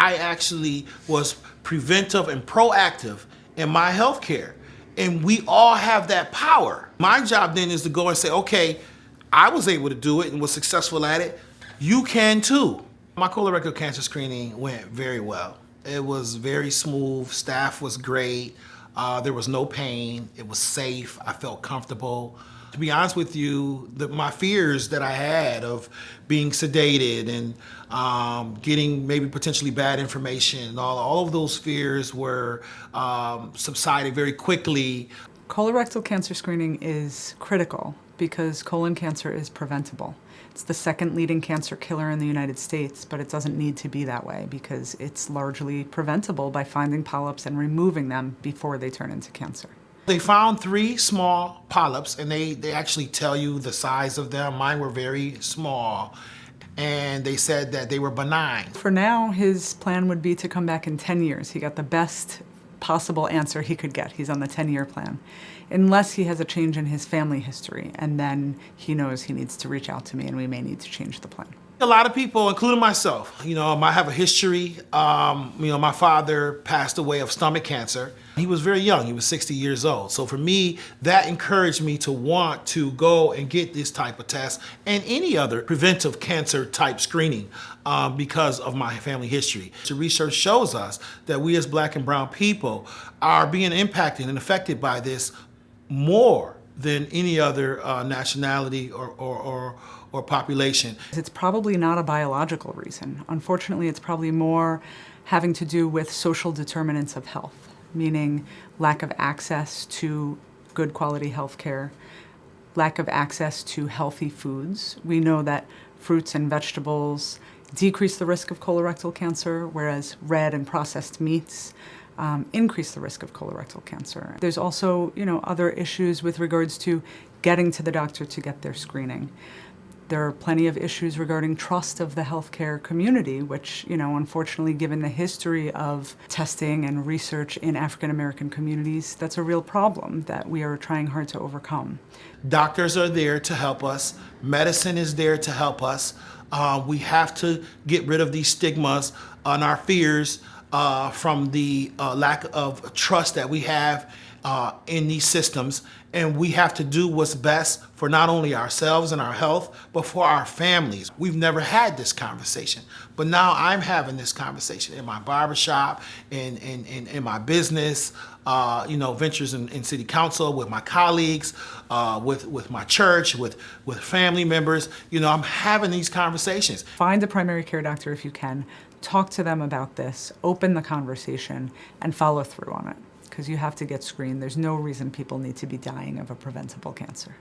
I actually was preventive and proactive in my healthcare. And we all have that power. My job then is to go and say, okay, I was able to do it and was successful at it. You can too. My colorectal cancer screening went very well. It was very smooth, staff was great, there was no pain, it was safe, I felt comfortable. To be honest with you, my fears that I had of being sedated and getting maybe potentially bad information, all of those fears were subsided very quickly. Colorectal cancer screening is critical because colon cancer is preventable. It's the second leading cancer killer in the United States, but it doesn't need to be that way because it's largely preventable by finding polyps and removing them before they turn into cancer. They found 3 small polyps, and they actually tell you the size of them. Mine were very small, and they said that they were benign. For now, his plan would be to come back in 10 years. He got the best possible answer he could get. He's on the 10-year plan, unless he has a change in his family history, and then he knows he needs to reach out to me and we may need to change the plan. A lot of people, including myself, I have a history. My father passed away of stomach cancer. He was very young, he was 60 years old. So for me, that encouraged me to want to go and get this type of test and any other preventive cancer type screening because of my family history. The research shows us that we as Black and brown people are being impacted and affected by this more than any other nationality or population. It's probably not a biological reason. Unfortunately, it's probably more having to do with social determinants of health, meaning lack of access to good quality health care, lack of access to healthy foods. We know that fruits and vegetables decrease the risk of colorectal cancer, whereas red and processed meats increase the risk of colorectal cancer. There's also, other issues with regards to getting to the doctor to get their screening. There are plenty of issues regarding trust of the healthcare community, which, unfortunately, given the history of testing and research in African American communities, that's a real problem that we are trying hard to overcome. Doctors are there to help us. Medicine is there to help us. We have to get rid of these stigmas and our fears from the lack of trust that we have in these systems, and we have to do what's best for not only ourselves and our health, but for our families. We've never had this conversation, but now I'm having this conversation in my barbershop, in my business, ventures in city council, with my colleagues, with my church, with family members. I'm having these conversations. Find a primary care doctor if you can, talk to them about this, open the conversation, and follow through on it. Because you have to get screened. There's no reason people need to be dying of a preventable cancer.